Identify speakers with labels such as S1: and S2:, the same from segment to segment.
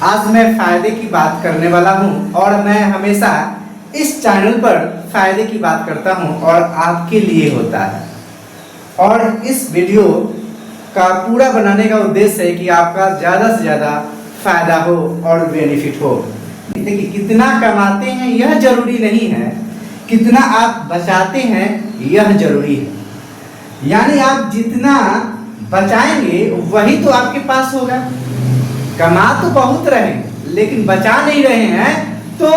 S1: आज मैं फ़ायदे की बात करने वाला हूँ और मैं हमेशा इस चैनल पर फ़ायदे की बात करता हूँ और आपके लिए होता है। और इस वीडियो का पूरा बनाने का उद्देश्य है कि आपका ज़्यादा से ज़्यादा फ़ायदा हो और बेनिफिट हो। देखिए, कितना कमाते हैं यह ज़रूरी नहीं है, कितना आप बचाते हैं यह ज़रूरी है। यानी आप जितना बचाएंगे वही तो आपके पास होगा। कमा तो बहुत रहे लेकिन बचा नहीं रहे हैं तो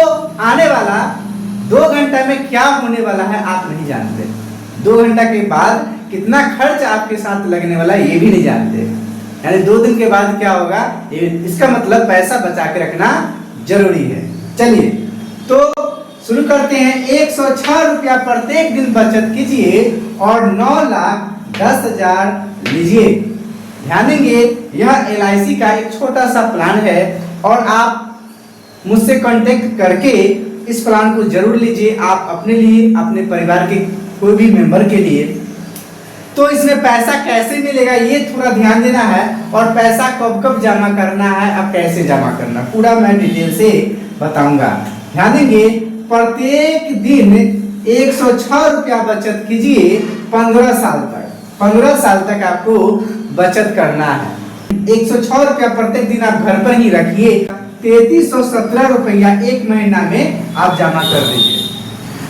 S1: आने वाला 2 घंटा में क्या होने वाला है आप नहीं जानते। 2 घंटा के बाद कितना खर्च आपके साथ लगने वाला है ये भी नहीं जानते। यानी 2 दिन के बाद क्या होगा, इसका मतलब पैसा बचा के रखना जरूरी है। चलिए तो शुरू करते हैं। 106 रुपया प्रत्येक दिन बचत कीजिए और 9,10,000 लीजिए। ध्यान देंगे, यह LIC का एक छोटा सा प्लान है और आप मुझसे कांटेक्ट करके इस प्लान को जरूर लीजिए, आप अपने लिए, अपने परिवार के कोई भी मेंबर के लिए। तो इसमें पैसा कैसे मिलेगा ये थोड़ा ध्यान देना है और पैसा कब कब जमा करना है, अब कैसे जमा करना, पूरा मैं डिटेल से बताऊंगा। ध्यान देंगे, प्रत्येक दिन 106 रुपया बचत कीजिए 15 साल तक। 15 साल तक आपको बचत करना है। 106 रुपया प्रत्येक दिन आप घर पर ही रखिए। 3317 रुपया एक महीना में आप जमा कर दीजिए।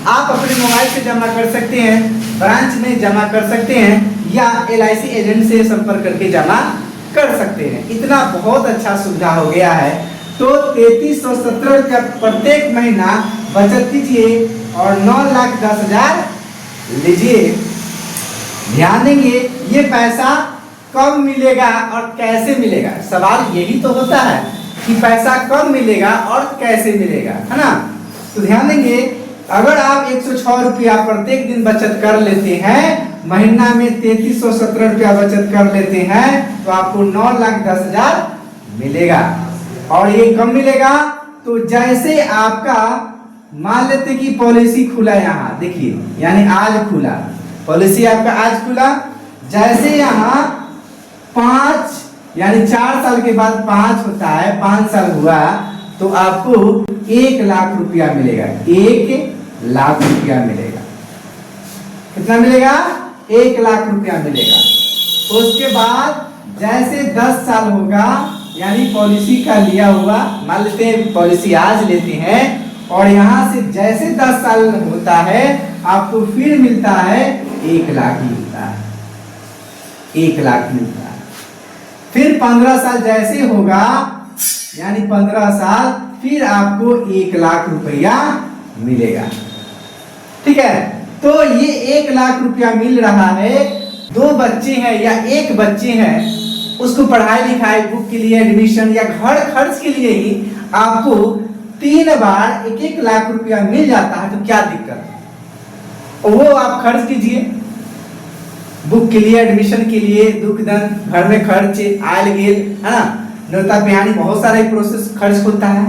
S1: आप अपने मोबाइल से जमा कर सकते हैं, ब्रांच में जमा कर सकते हैं या LIC एजेंट से संपर्क करके जमा कर सकते हैं। इतना बहुत अच्छा सुविधा हो गया है। तो 3317 रुपया प्रत्येक महीना बचत कीजिए और 9,10,000 लीजिए। ध्यान देंगे, ये पैसा कब मिलेगा और कैसे मिलेगा, सवाल यही तो होता है कि पैसा कब मिलेगा और कैसे मिलेगा, है ना। तो ध्यान देंगे, अगर आप 106 रुपया प्रत्येक दिन बचत कर लेते हैं, महीना में 3317 रुपया बचत कर लेते हैं तो आपको 9,10,000 मिलेगा। और ये कब मिलेगा, तो जैसे आपका मान लेते कि पॉलिसी खुला, यहाँ देखिए, यानी आज खुला पॉलिसी, आपका आज खुला, जैसे यहाँ 5 यानी 4 साल के बाद 5 होता है, 5 साल हुआ तो आपको 1 लाख रुपया मिलेगा। 1 लाख रुपया मिलेगा। कितना मिलेगा, 1 लाख रुपया मिलेगा। उसके बाद जैसे 10 साल होगा, यानी पॉलिसी का लिया हुआ, मान लेते हैं पॉलिसी आज लेते हैं और यहाँ से जैसे 10 साल होता है आपको फिर मिलता है 1 लाख मिलता है। 1 लाख मिलता है। फिर 15 साल जैसे होगा, यानी 15 साल, फिर आपको 1 लाख रुपया मिलेगा। ठीक है, तो ये 1 लाख रुपया मिल रहा है। 2 बच्चे हैं या 1 बच्चे हैं, उसको पढ़ाई लिखाई, बुक के लिए, एडमिशन या घर खर्च के लिए ही आपको 3 बार 1-1 लाख रुपया मिल जाता है। तो क्या दिक्कत है, वो आप खर्च कीजिए, बुक के लिए, एडमिशन के लिए, दुख दन, घर में खर्च आयल गेल, है ना, न्योता पिहानी, बहुत सारे प्रोसेस खर्च होता है।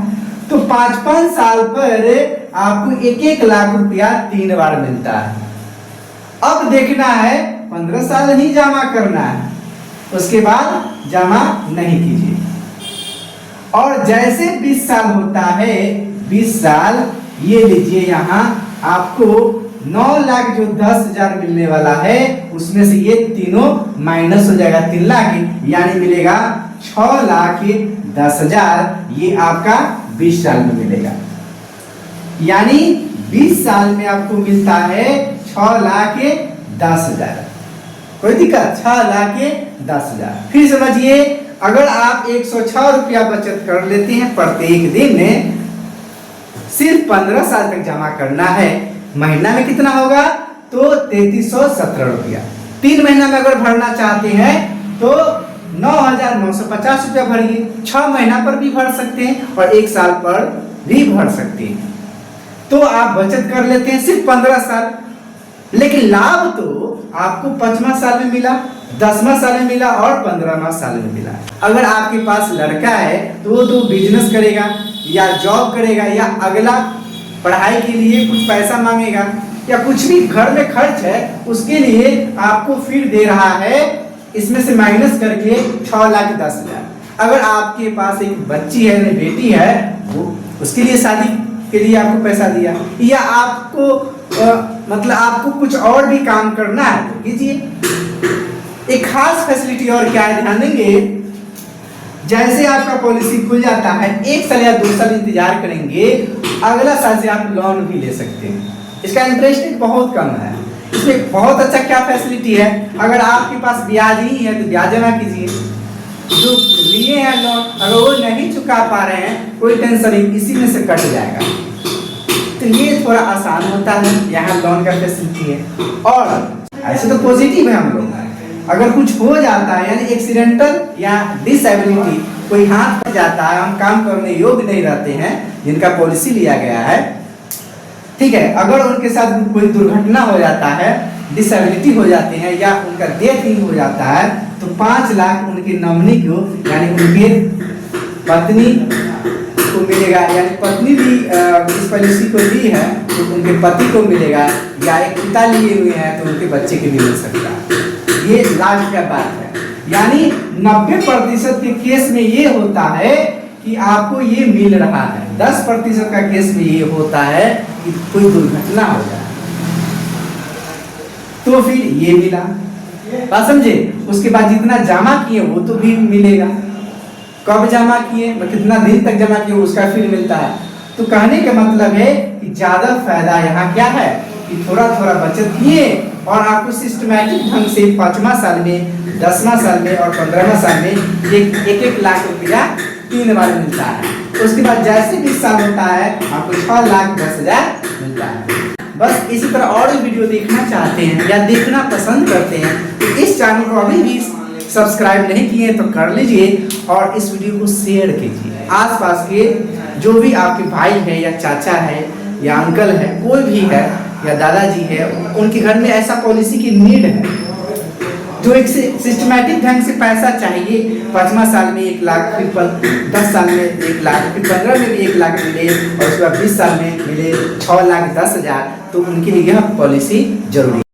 S1: तो 5-5 साल पर आपको 1-1 लाख रुपया 3 बार मिलता है। अब देखना है 15 साल ही जमा करना है, उसके बाद जमा नहीं कीजिए। और जैसे 20 साल होता है, 20 साल ये लीजिए, यहाँ आपको 9,10,000 मिलने वाला है, उसमें से ये तीनों माइनस हो जाएगा, 3 लाख, यानी मिलेगा 6,10,000। ये आपका 20 साल में मिलेगा। यानी 20 साल में आपको मिलता है 6,10,000। कोई दिक्कत, 6,10,000। फिर समझिए, अगर आप 106 रुपया बचत कर लेते हैं प्रत्येक दिन में, सिर्फ 15 साल तक जमा करना है, महीना में कितना होगा, तो 3317 रुपया। 3 महीना में अगर भरना चाहते हैं तो 9,950 रुपया भरिए। 6 महीना पर भी भर सकते हैं और 1 साल पर भी भर सकते हैं। तो आप बचत कर लेते हैं सिर्फ 15 साल, लेकिन लाभ तो आपको 5वां साल में मिला, 10वां साल में मिला और 15वां साल में मिला। अगर आपके पास लड़का है तो वो तो बिजनेस करेगा या जॉब करेगा या अगला पढ़ाई के लिए कुछ पैसा मांगेगा या कुछ भी घर में खर्च है, उसके लिए आपको फिर दे रहा है, इसमें से माइनस करके 6,10,000। अगर आपके पास एक बच्ची है, बेटी है, वो उसके लिए शादी के लिए आपको पैसा दिया, या आपको मतलब आपको कुछ और भी काम करना है तो कीजिए। एक खास फैसिलिटी और क्या है, ध्यान देंगे, जैसे आपका पॉलिसी खुल जाता है 1 साल या 2 साल इंतजार करेंगे, अगला साल से आप लोन भी ले सकते हैं। इसका इंटरेस्ट रेट बहुत कम है। इसमें बहुत अच्छा क्या फैसिलिटी है, अगर आपके पास ब्याज ही है तो ब्याज जमा कीजिए। जो लिए हैं लोन, अगर वो नहीं चुका पा रहे हैं, कोई टेंशन नहीं, इसी में से कट जाएगा। तो ये थोड़ा आसान होता है, यहाँ लोन का फैसिलिटी है। और ऐसे तो पॉजिटिव है हम लोग, अगर कुछ हो जाता है यानी एक्सीडेंटल या डिसेबिलिटी, कोई हाथ फट जाता है, हम काम करने योग्य नहीं रहते हैं, जिनका पॉलिसी लिया गया है, ठीक है, अगर उनके साथ कोई दुर्घटना हो जाता है, डिसेबिलिटी हो जाते हैं या उनका डेथ ही हो जाता है, तो 5 लाख उनकी नॉमिनी को यानी उनके पत्नी को मिलेगा, यानी पत्नी भी इस पॉलिसी को ली है तो उनके पति को मिलेगा, या एक पिता लिए हुए हैं तो उनके बच्चे के भी मिल सकता है। ये लास्ट का बात है, यानी 90% के केस में ये होता है कि आपको ये मिल रहा है, 10% का केस में ये होता है कि कोई दुर्घटना हो जाए तो फिर ये मिला, बात समझे। उसके बाद जितना जमा किए वो तो भी मिलेगा, कब जमा किए, कितना दिन तक जमा किए उसका फिर मिलता है। तो कहने का मतलब है कि ज्यादा फायदा यहाँ क्या है कि थोड़ा थोड़ा बचत किए और आपको सिस्टमैटिक ढंग से 5वां साल में, 10वां साल में और 15वां साल में एक लाख रुपया 3 बार मिलता है। उसके बाद जैसे 20 साल होता है आपको 6,10,000 मिलता है। बस इसी तरह और भी वीडियो देखना चाहते हैं या देखना पसंद करते हैं तो इस चैनल को अभी भी सब्सक्राइब नहीं किए तो कर लीजिए और इस वीडियो को शेयर कीजिए। आसपास के जो भी आपके भाई है या चाचा है या अंकल है, कोई भी है या दादाजी है, उनके घर में ऐसा पॉलिसी की नीड है, जो एक सिस्टमैटिक ढंग से पैसा चाहिए। 5वां साल में 1 लाख, फिर 10 साल में 1 लाख, फिर 15 में भी 1 लाख मिले और उसके बाद 20 साल में मिले 6,10,000, तो उनके लिए यह पॉलिसी जरूरी है।